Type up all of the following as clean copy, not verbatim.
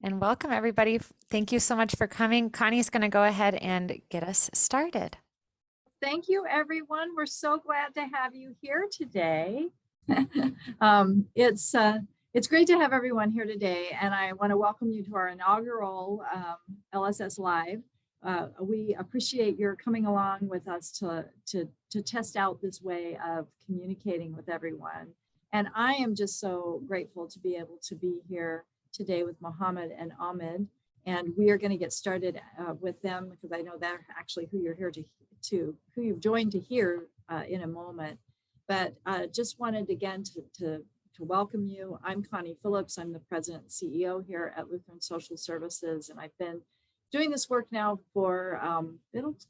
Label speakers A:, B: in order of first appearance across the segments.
A: And welcome, everybody. Thank you so much for coming. Connie's going to go ahead and get us started.
B: Thank you, everyone. We're so glad to have you here today. It's great to have everyone here today, and I want to welcome you to our inaugural LSS Live. We appreciate your coming along with us to test out this way of communicating with everyone. And I am just so grateful to be able to be here today with Mohammad and Omid. And we are going to get started with them because I know they're actually who you're here who you've joined to hear in a moment. But just wanted again to welcome you. I'm Connie Phillips. I'm the president and CEO here at Lutheran Social Services, and I've been doing this work now for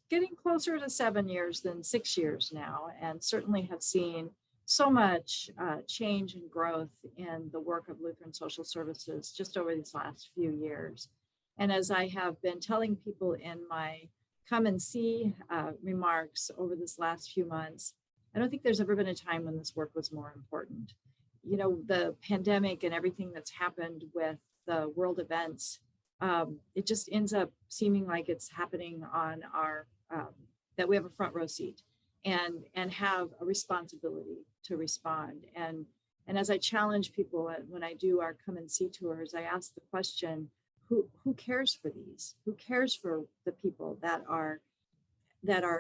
B: getting closer to 7 years than 6 years now, and certainly have seen so much change and growth in the work of Lutheran Social Services just over these last few years. And as I have been telling people in my come and see remarks over this last few months, I don't think there's ever been a time when this work was more important. You know, the pandemic and everything that's happened with the world events, it just ends up seeming like it's happening on our, that we have a front row seat and have a responsibility to respond. And as I challenge people when I do our come and see tours, I ask the question, who cares for these? Who cares for the people that are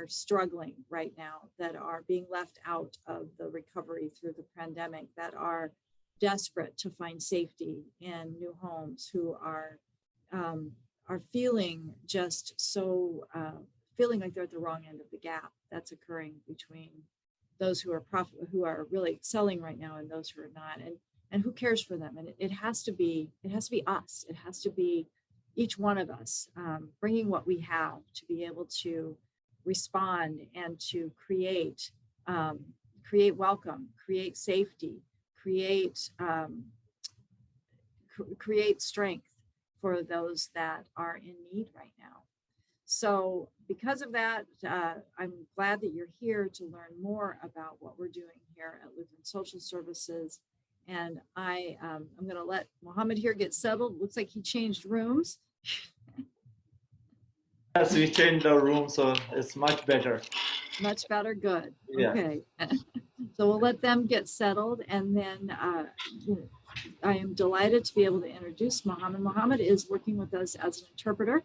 B: struggling right now, that are being left out of the recovery through the pandemic, that are desperate to find safety in new homes, who are feeling just so feeling like they're at the wrong end of the gap that's occurring between those who are really excelling right now and those who are not, and who cares for them. And it has to be us. It has to be each one of us bringing what we have to be able to respond and to create welcome, create safety, create strength for those that are in need right now. So because of that, I'm glad that you're here to learn more about what we're doing here at Lutheran Social Services. And I'm going to let Mohammed here get settled. Looks like he changed rooms.
C: Yes, we changed the room, so it's much better.
B: Much better, good.
C: Yeah.
B: Okay. So we'll let them get settled, and then I am delighted to be able to introduce Mohammed. Mohammed is working with us as an interpreter,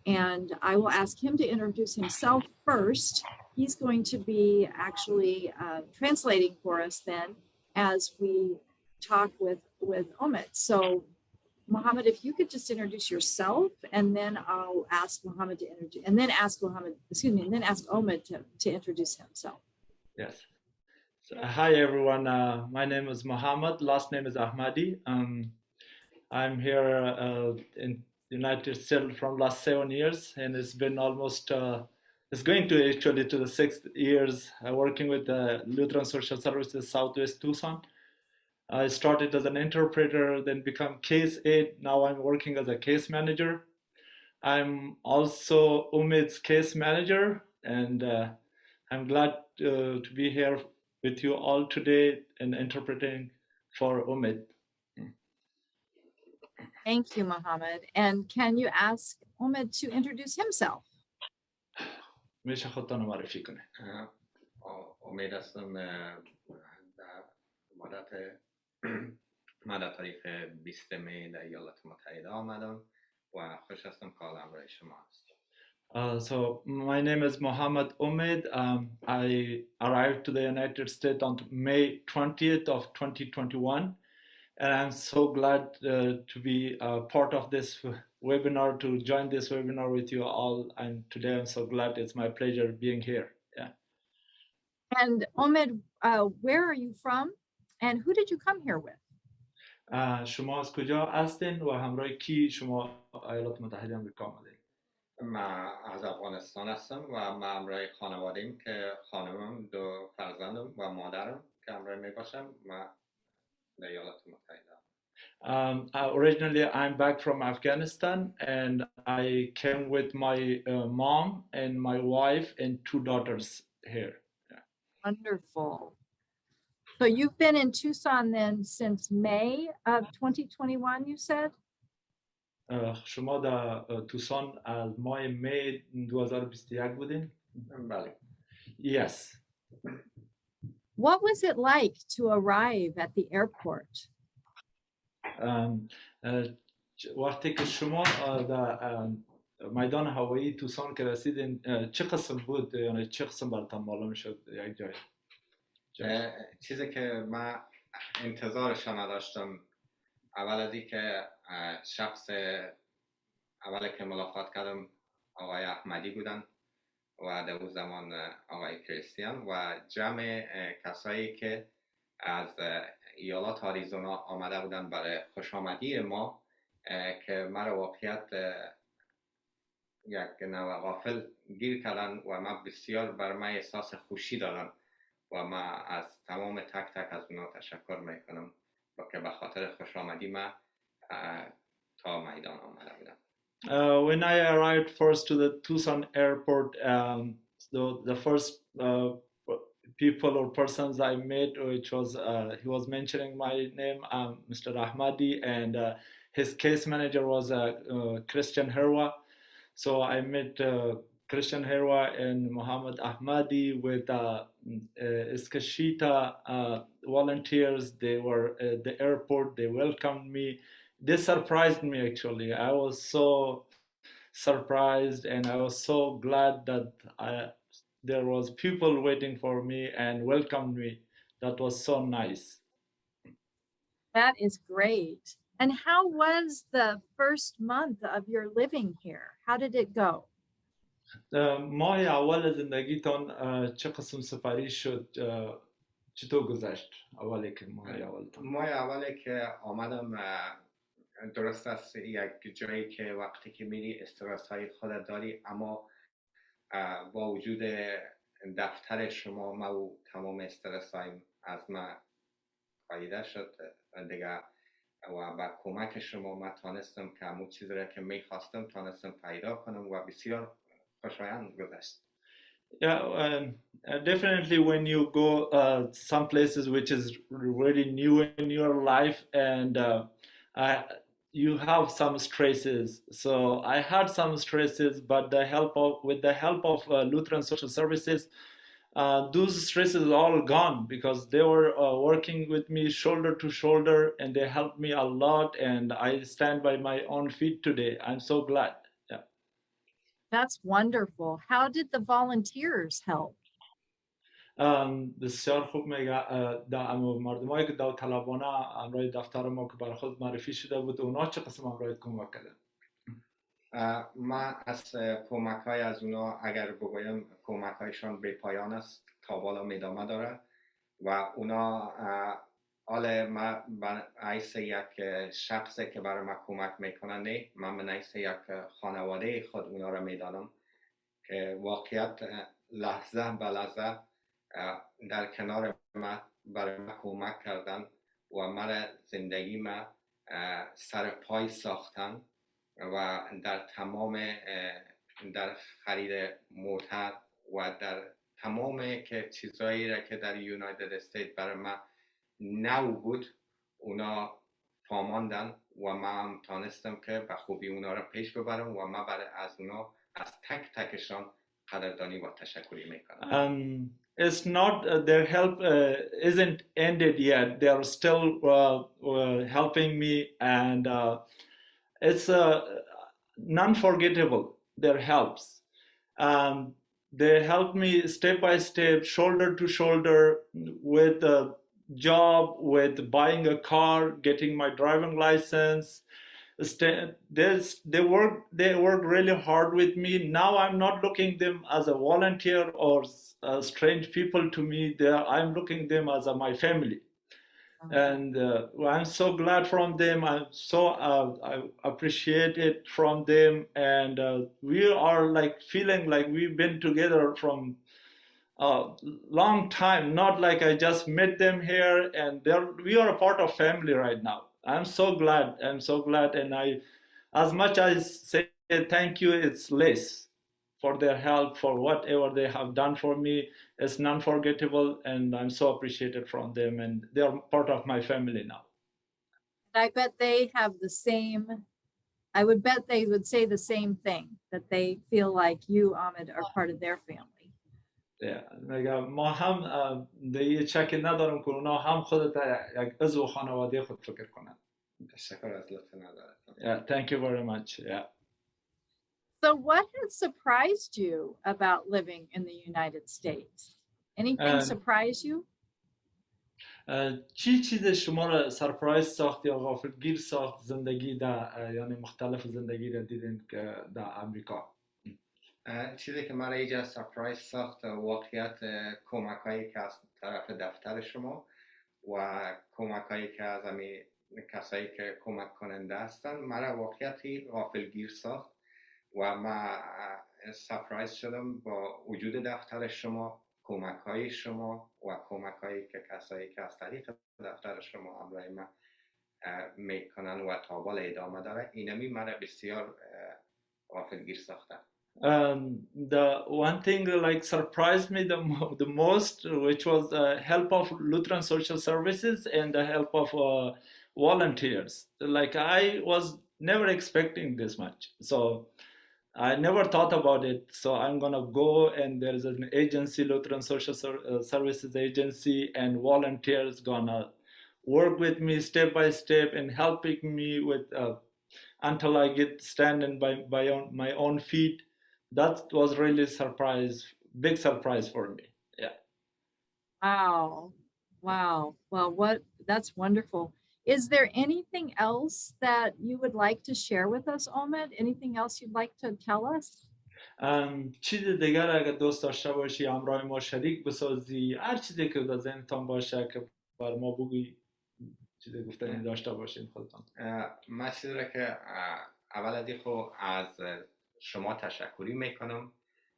B: and I will ask him to introduce himself first. He's going to be actually translating for us then as we talk with Omid. So Mohammed, if you could just introduce yourself, and then I'll ask Mohammed to introduce, and then ask Omid to introduce himself.
C: Yes. So, hi everyone. My name is Mohammad. Last name is Ahmadi. I'm here in United States from last 7 years, and it's been almost it's going to actually to the 6th years working with the Lutheran Social Services Southwest Tucson. I started as an interpreter, then become case aide. Now I'm working as a case manager. I'm also Omid's case manager, and I'm glad to be here with you all today and interpreting for Omid.
B: Thank you, Mohammed. And can you ask Omid to introduce himself?
C: میشه خودتون رو معرفی کنه.
D: امید هستم من در تاریخ 20 می در ایالات متحده آمدم و خوش هستم که حالا همراه شما هستم.
C: So my name is Mohammad Omid. I arrived to the United States on May 20th of 2021, and I'm so glad to be a part of this webinar, to join this webinar with you all. And today I'm so glad. It's my pleasure being here. Yeah.
B: And Omid, where are you from, and who did you come here with?
C: شما از کجا هستین و همراه کی شما ایالات متحده آمریکا آمدید؟
D: من از افغانستان هستم و من همراه خانواده‌ایم که خانمم، 2 فرزندم و مادرم که همراه می باشم. من در ایالات متحده.
C: Originally, I'm back from Afghanistan, and I came with my mom and my wife and 2 daughters here. Yeah.
B: Wonderful. So you've been in Tucson then since May of 2021, you said?
C: شما در توسان از ماه می 2021 بودین؟
D: بله.
C: Yes.
B: What was it like to arrive at the airport?
C: وقتی که شما در میدان هوایی توسان که رسیدین چه قسم بود؟ یعنی چه قسم براتون معلوم شد یک جای؟
D: چیزی که من انتظارش نداشتم، اول از اینکه شخص اولی که ملاقات کردم آقای احمدی بودن و در اون زمان آقای کریستیان و جمع کسایی که از ایالات آریزونا آمده بودن برای خوش آمدی ما، که مرا واقعیت یک نوع غافل گیر کردن و من بسیار بر من احساس خوشی دادن و من از تمام تک تک از اونا تشکر میکنم و که به خاطر خوش آمدی من تا میدان آمده بودم.
C: When I arrived first to the Tucson airport, the first people or persons I met, which was he was mentioning my name, Mr. Ahmadi, and his case manager was Christian Herwa. So I met Christian Herwa and Mohammad Ahmadi with Iskashita volunteers. They were at the airport. They welcomed me. They surprised me, actually. I was so surprised and I was so glad that there was people waiting for me and welcomed me. That was so nice.
B: That is great. And how was the first month of your living here? How did it go?
C: ماه اول زندگیتان چه قسم سپری شد؟ چطور گذشت اولی که ماه اولتان؟
D: ماه اولی که آمدم درست است یک جایی که وقتی که میری استرس های خودت داری، اما با وجود دفتر شما ما و تمام استرس های از ما فایده شد دیگه و با کمک شما من تانستم که همون چیزی را که میخواستم تانستم پیدا کنم و بسیار خوشایند گذشت.
C: Yeah, definitely when you go some places which is really new in your life and you have some stresses. So I had some stresses, but with the help of Lutheran Social Services, those stresses are all gone because they were working with me shoulder to shoulder and they helped me a lot and I stand by my own feet today. I'm so glad. Yeah.
B: That's wonderful. How did the volunteers help?
C: بسیار خوب میگه مردمایی که داوطلبانه همراه دفتر ما که برای خود معرفی شده بود اونا چه قسم همراه کمک کردن؟
D: من از کمک های از اونا اگر بگویم کمک هایشان به پایان است تا بالا ادامه داره و اونا حالا من حیث یک شخصی که برای من کمک میکنن نه، من به حیث یک خانواده خود اونا را میدانم که واقعیت لحظه به لحظه در کنار من برای من کمک کردن و من زندگی من سر پای ساختن و در تمام در خرید موتر و در تمام که چیزایی را که در یونایتد استیت برای من نو بود اونا پاماندن و من تانستم که به خوبی اونا را پیش ببرم و من برای از اونا از تک تکشان قدردانی و تشکری میکنم.
C: It's not their help isn't ended yet. They are still helping me and it's non-forgettable, their helps. They helped me step by step, shoulder to shoulder with a job, with buying a car, getting my driving license. They worked really hard with me. Now I'm not looking them as a volunteer or strange people to me. I'm looking them as my family. And I'm so glad from them. I appreciate it from them. And we are like feeling like we've been together from a long time, not like I just met them here and we are a part of family right now. I'm so glad. And as much as say thank you, it's less for their help, for whatever they have done for me. It's non-forgettable and I'm so appreciated from them and they are part of my family now.
B: I bet they have the same I would bet they would say the same thing, that they feel like you, Omid, are part of their family.
C: میگم ما هم به یه شکی ندارم که اونا هم خودت یک عضو خانواده خود فکر کنن.
D: تشکر از لطف نظرت.
C: Yeah, thank you very much. Yeah.
B: So what has surprised you about living in the United States? Anything surprise you?
C: چی چیز شما را سرپرایز ساخت یا غافلگیر ساخت زندگی در یعنی مختلف زندگی را دیدین که در امریکا؟
D: چیزی که مرا ایجاد سرپرایز ساخت واقعیت کمک هایی که از طرف دفتر شما و کمک هایی که از همین کسایی که کمک کننده هستن مرا واقعیتی غافلگیر ساخت و من سرپرایز شدم با وجود دفتر شما، کمک های شما و کمک هایی که کسایی که از طریق دفتر شما همراه من میکنن و تا بالا ادامه داره اینمی مرا بسیار غافلگیر ساخته.
C: The one thing like surprised me the most, which was the help of Lutheran social services and the help of volunteers. Like I was never expecting this much, so I never thought about it. So I'm gonna go, and there's an agency, Lutheran social services agency, and volunteers gonna work with me step by step and helping me with until I get standing by my own feet. That was really big surprise for me. Yeah.
B: Wow. Wow. Well, that's wonderful. Is there anything else that you would like to share with us, Omid? Anything else you'd like to tell us?
C: چیز دیگر اگر دوست داشته باشی همراه ما شریک بسازی، هر چیزی که در ذهنتان باشه که بر ما بگویی، چیزی گفتنی داشته باشین خودتان.
D: من چیزی را که اول از شما تشکری میکنم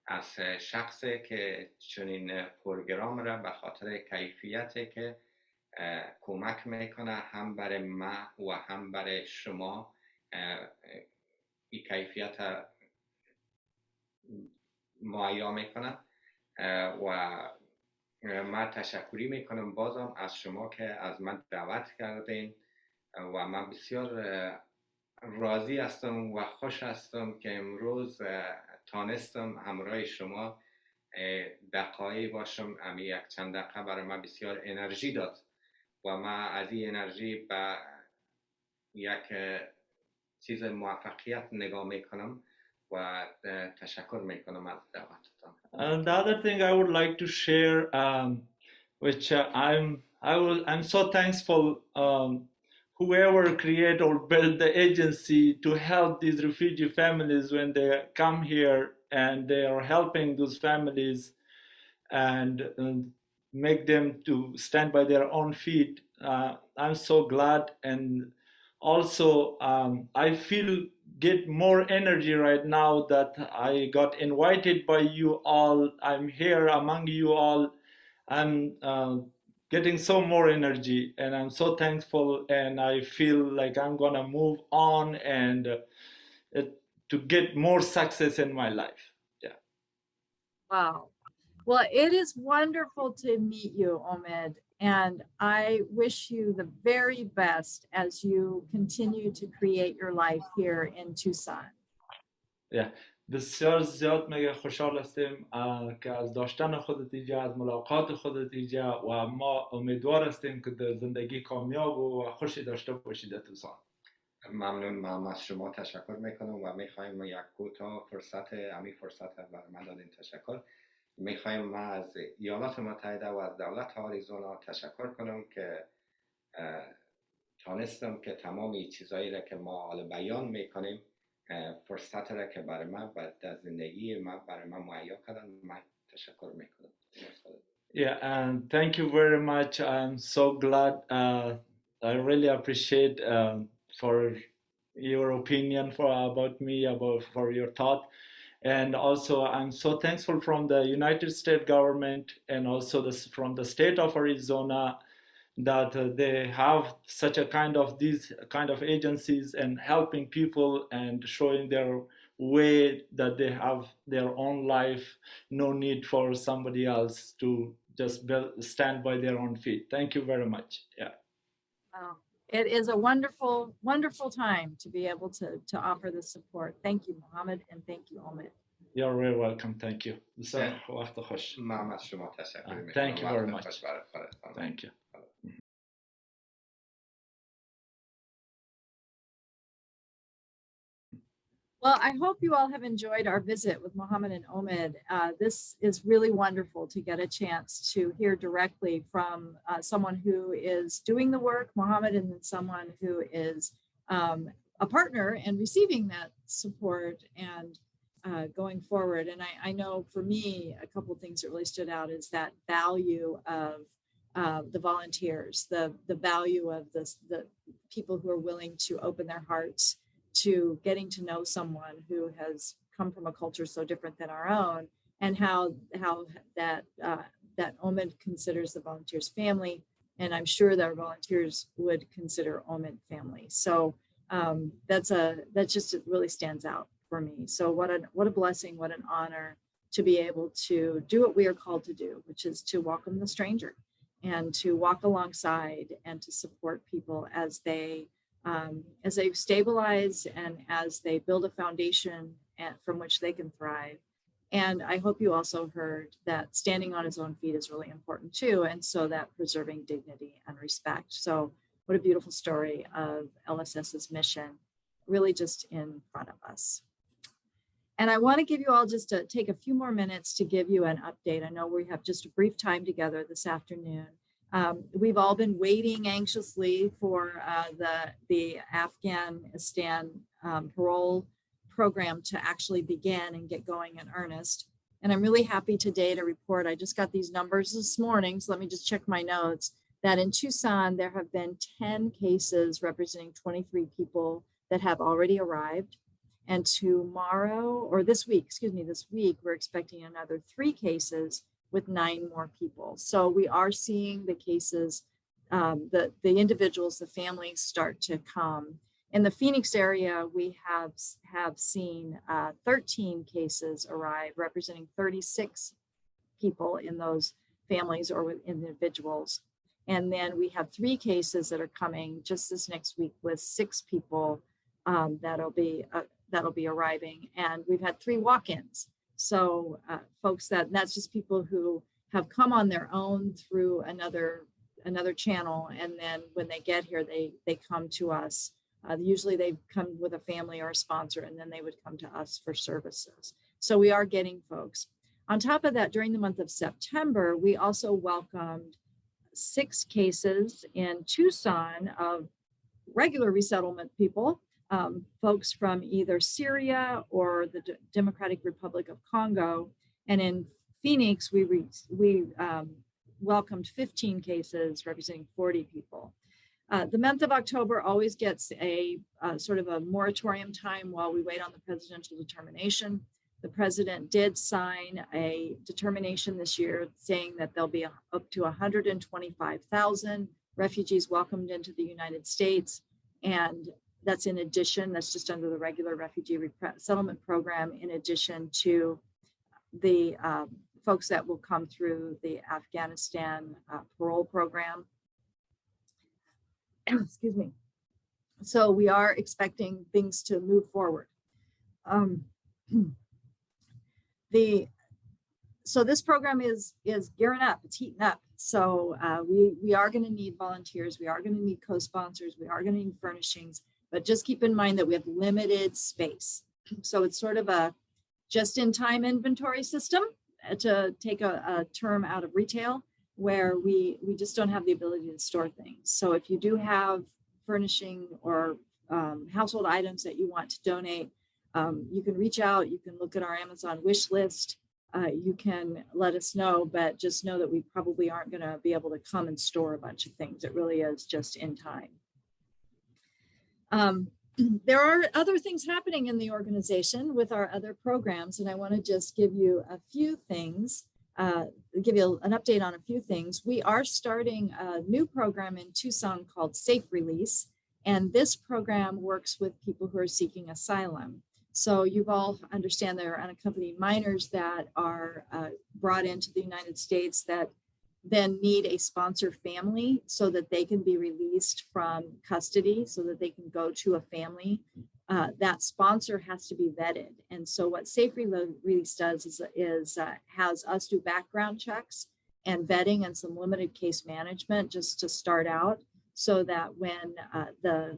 D: از شخصی که چنین پروگرام را به خاطر کیفیتی که کمک میکنه هم برای من و هم برای شما این کیفیت مهیا میکنه و من تشکری میکنم بازم از شما که از من دعوت کردین و من بسیار راضی هستم و خوش هستم که امروز تانستم همراه شما دقایقی باشم. امی یک چند دقیقه برای من بسیار انرژی داد و من از این انرژی به یک چیز موفقیت نگاه میکنم و تشکر میکنم از دعوتتان.
C: The other thing I would like to share, which I'm so thankful whoever create or build the agency to help these refugee families when they come here, and they are helping those families and make them to stand by their own feet. I'm so glad, and also I get more energy right now that I got invited by you all. I'm here among you all. I'm getting so more energy, and I'm so thankful, and I feel like I'm gonna move on and to get more success in my life. Yeah.
B: Wow. Well, it is wonderful to meet you, Omid, and I wish you the very best as you continue to create your life here in Tucson.
C: Yeah. بسیار زیاد میگه خوشحال هستیم که از داشتن خودت اینجا، از ملاقات خودت اینجا، و ما امیدوار هستیم که در زندگی کامیاب و خوشی داشته باشید در توسان.
D: ممنون. من از شما تشکر میکنم و میخوایم یک کوتاه فرصت برای من دادین. تشکر میخوایم من از ایالات متحده و از دولت آریزونا تشکر کنم که تانستم که تمام این چیزایی را که ما حالا بیان میکنیم فرصت را که برای من در زندگی من برای من مهیا کردن. من تشکر میکنم.
C: Yeah, and thank you very much. I'm so glad. I really appreciate for your opinion about me, for your thought. And also, I'm so thankful from the United States government and also from the state of Arizona that they have such a these kind of agencies and helping people and showing their way that they have their own life, no need for somebody else to just stand by their own feet. Thank you very much. Yeah.
B: Oh, It is a wonderful, wonderful time to be able to offer this support. Thank you, Mohammed, and thank you, Omid.
C: You're very welcome. Thank you. بسیار وقت خوش.
D: من از شما تشکر میکنم.
C: Thank you very much.
D: Thank
C: Thank you.
B: Well, I hope you all have enjoyed our visit with Mohammed and Omid. This is really wonderful to get a chance to hear directly from someone who is doing the work, Mohammed, and then someone who is a partner and receiving that support and going forward. And I know for me, a couple of things that really stood out is that value of the volunteers, the value of the people who are willing to open their hearts to getting to know someone who has come from a culture so different than our own, and how that Omid considers the volunteers family, and I'm sure that our volunteers would consider Omid family. So that just it really stands out for me. So what a blessing, what an honor to be able to do what we are called to do, which is to welcome the stranger and to walk alongside and to support people as they stabilize and as they build a foundation from which they can thrive. And I hope you also heard that standing on his own feet is really important too, and so that preserving dignity and respect. So what a beautiful story of LSS's mission, really just in front of us. And I want to give you all just to take a few more minutes to give you an update. I know we have just a brief time together this afternoon. We've all been waiting anxiously for the Afghanistan parole program to actually begin and get going in earnest. And I'm really happy today to report, I just got these numbers this morning, so let me just check my notes, that in Tucson, there have been 10 cases representing 23 people that have already arrived. And tomorrow, or this week, we're expecting another 3 cases with 9 more people. So we are seeing the cases, the individuals, the families start to come. In the Phoenix area, we have seen 13 cases arrive, representing 36 people in those families or with individuals. And then we have 3 cases that are coming just this next week with 6 people that'll be arriving. And we've had 3 walk-ins. So folks that's just people who have come on their own through another channel. And then when they get here, they come to us. Usually they come with a family or a sponsor, and then they would come to us for services. So we are getting folks. On top of that, during the month of September, we also welcomed 6 cases in Tucson of regular resettlement people, folks from either Syria or the Democratic Republic of Congo. And in Phoenix, we welcomed 15 cases representing 40 people. The month of October always gets a sort of a moratorium time while we wait on the presidential determination. The president did sign a determination this year saying that there'll be up to 125,000 refugees welcomed into the United States. And that's in addition, that's just under the regular refugee settlement program, in addition to the folks that will come through the Afghanistan parole program. Excuse me. So we are expecting things to move forward. So this program is gearing up, it's heating up. So we are going to need volunteers, we are going to need co-sponsors, we are going to need furnishings, but just keep in mind that we have limited space. So it's sort of a just-in-time inventory system, to take a term out of retail, where we just don't have the ability to store things. So if you do have furnishing or household items that you want to donate, you can reach out, you can look at our Amazon wish list, you can let us know, but just know that we probably aren't going to be able to come and store a bunch of things. It really is just in time. There are other things happening in the organization with our other programs, and I want to just give you a few things, give you an update on a few things. We are starting a new program in Tucson called Safe Release, and this program works with people who are seeking asylum. So you've all understand there are unaccompanied minors that are brought into the United States that then need a sponsor family so that they can be released from custody, so that they can go to a family. That sponsor has to be vetted. And so what Safe Release does is has us do background checks and vetting and some limited case management just to start out, so that when the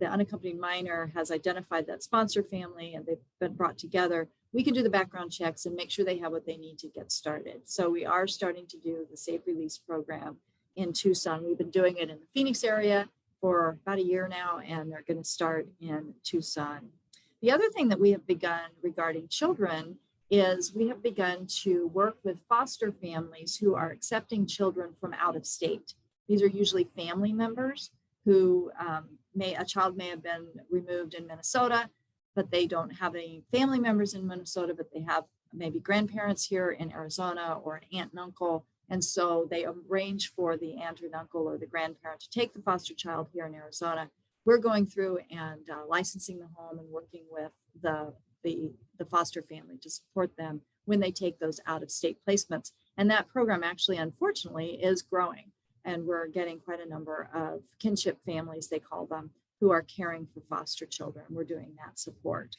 B: unaccompanied minor has identified that sponsor family and they've been brought together, we can do the background checks and make sure they have what they need to get started. So we are starting to do the Safe Release program in Tucson. We've been doing it in the Phoenix area for about a year now, and they're going to start in Tucson. The other thing that we have begun regarding children is we have begun to work with foster families who are accepting children from out of state. These are usually family members who a child may have been removed in Minnesota, but they don't have any family members in Minnesota, but they have maybe grandparents here in Arizona or an aunt and uncle. And so they arrange for the aunt or uncle or the grandparent to take the foster child here in Arizona. We're going through and licensing the home and working with the foster family to support them when they take those out of state placements. And that program actually, unfortunately, is growing. And we're getting quite a number of kinship families, they call them, who are caring for foster children. We're doing that support.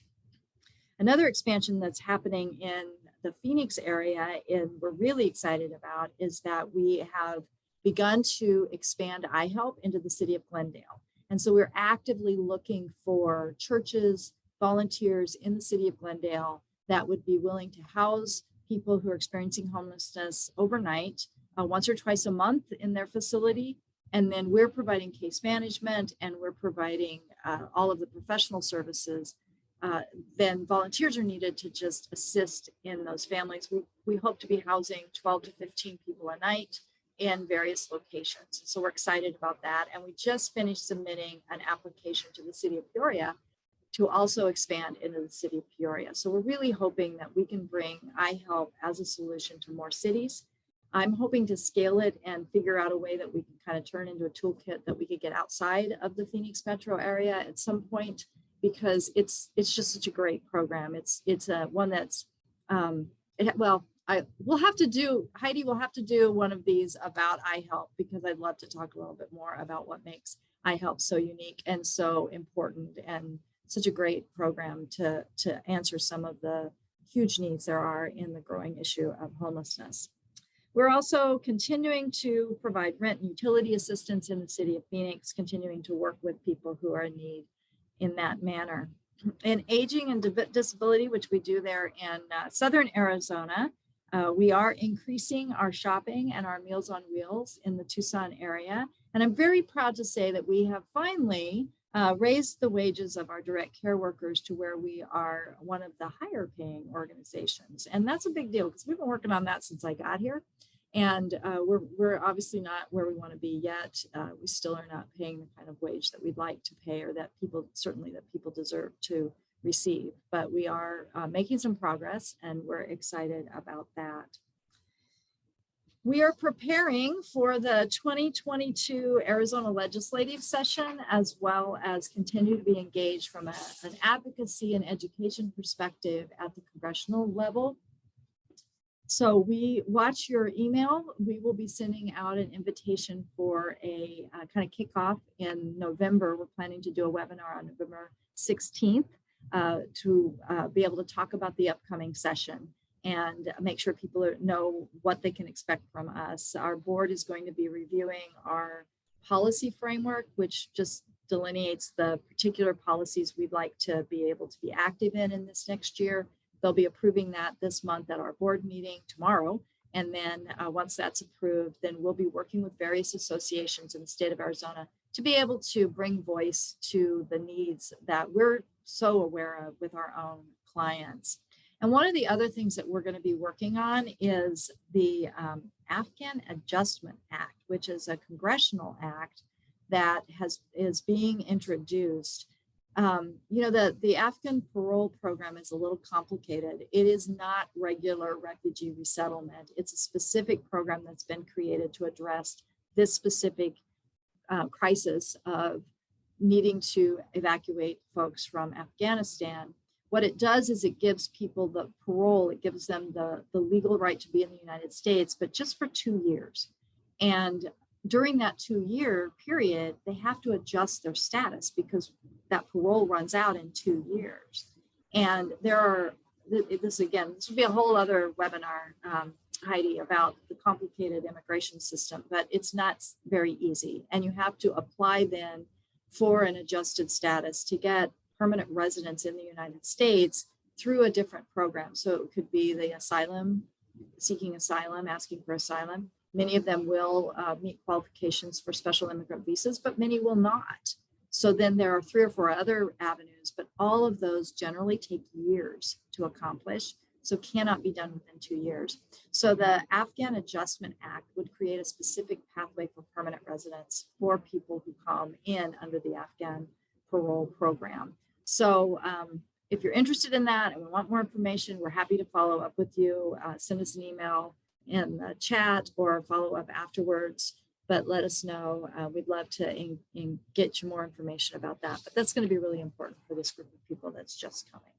B: Another expansion that's happening in the Phoenix area, and we're really excited about, is that we have begun to expand iHelp into the city of Glendale. And so we're actively looking for churches, volunteers in the city of Glendale that would be willing to house people who are experiencing homelessness overnight, once or twice a month in their facility. And then we're providing case management and we're providing all of the professional services. Then volunteers are needed to just assist in those families. We hope to be housing 12 to 15 people a night in various locations. So we're excited about that. And we just finished submitting an application to the city of Peoria to also expand into the city of Peoria. So we're really hoping that we can bring iHelp as a solution to more cities. I'm hoping to scale it and figure out a way that we can kind of turn into a toolkit that we could get outside of the Phoenix metro area at some point, because it's just such a great program. It's one that's we'll have to do, Heidi will have to do one of these about iHelp, because I'd love to talk a little bit more about what makes iHelp so unique and so important and such a great program to answer some of the huge needs there are in the growing issue of homelessness. We're also continuing to provide rent and utility assistance in the city of Phoenix, continuing to work with people who are in need in that manner. In aging and disability, which we do there in Southern Arizona, we are increasing our shopping and our Meals on Wheels in the Tucson area. And I'm very proud to say that we have finally raised the wages of our direct care workers to where we are one of the higher paying organizations. And that's a big deal, because we've been working on that since I got here. And we're obviously not where we want to be yet. We still are not paying the kind of wage that we'd like to pay, or that people deserve to receive. But we are making some progress, and we're excited about that. We are preparing for the 2022 Arizona legislative session, as well as continue to be engaged from an advocacy and education perspective at the congressional level. So we watch your email. We will be sending out an invitation for a kind of kickoff in November. We're planning to do a webinar on November 16th to be able to talk about the upcoming session and make sure people know what they can expect from us. Our board is going to be reviewing our policy framework, which just delineates the particular policies we'd like to be able to be active in this next year. They'll be approving that this month at our board meeting tomorrow. And then once that's approved, then we'll be working with various associations in the state of Arizona to be able to bring voice to the needs that we're so aware of with our own clients. And one of the other things that we're going to be working on is the Afghan Adjustment Act, which is a congressional act that is being introduced. The Afghan parole program is a little complicated. It is not regular refugee resettlement. It's a specific program that's been created to address this specific crisis of needing to evacuate folks from Afghanistan. What it does is it gives people the parole, it gives them the legal right to be in the United States, but just for 2 years. And during that 2-year period, they have to adjust their status because that parole runs out in 2 years. And there are, this would be a whole other webinar, Heidi, about the complicated immigration system, but it's not very easy. And you have to apply then for an adjusted status to get permanent residence in the United States through a different program. So it could be the asylum, seeking asylum, asking for asylum. Many of them will meet qualifications for special immigrant visas, but many will not. So then there are 3 or 4 other avenues, but all of those generally take years to accomplish, so cannot be done within 2 years. So the Afghan Adjustment Act would create a specific pathway for permanent residence for people who come in under the Afghan parole program. So if you're interested in that and we want more information, we're happy to follow up with you. Send us an email in the chat or follow up afterwards, but let us know. We'd love to get you more information about that, but that's going to be really important for this group of people that's just coming.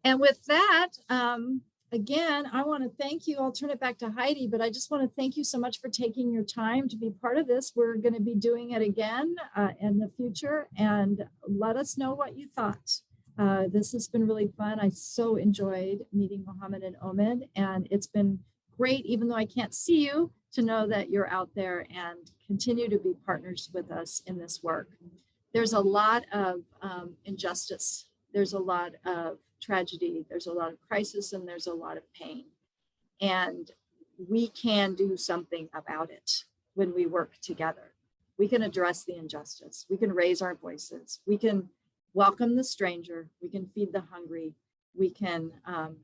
B: And with that, again, I want to thank you. I'll turn it back to Heidi, but I just want to thank you so much for taking your time to be part of this. We're going to be doing it again in the future, and let us know what you thought. This has been really fun. I so enjoyed meeting Mohammad and Omid, and it's been great, even though I can't see you, to know that you're out there and continue to be partners with us in this work. There's a lot of injustice. There's a lot of tragedy. There's a lot of crisis, and there's a lot of pain. And we can do something about it when we work together. We can address the injustice. We can raise our voices. We can welcome the stranger. We can feed the hungry. We can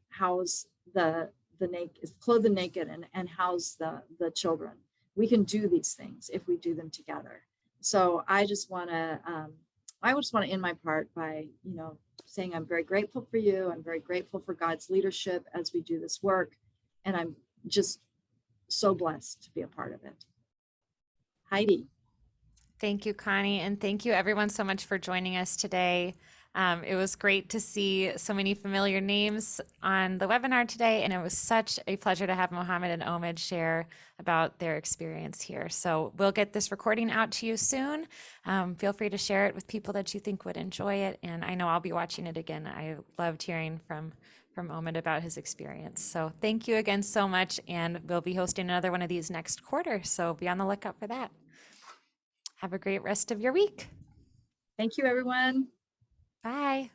B: house the naked, clothe the naked, and house the children. We can do these things if we do them together. So I just want to end my part by, saying I'm very grateful for you. I'm very grateful for God's leadership as we do this work, and I'm just so blessed to be a part of it. Heidi.
A: Thank you, Connie, and thank you everyone so much for joining us today. It was great to see so many familiar names on the webinar today, and it was such a pleasure to have Mohammad and Omid share about their experience here. So we'll get this recording out to you soon. Feel free to share it with people that you think would enjoy it, and I know I'll be watching it again. I loved hearing from Omid about his experience. So thank you again so much, and we'll be hosting another one of these next quarter, so be on the lookout for that. Have a great rest of your week.
B: Thank you, everyone.
A: Bye.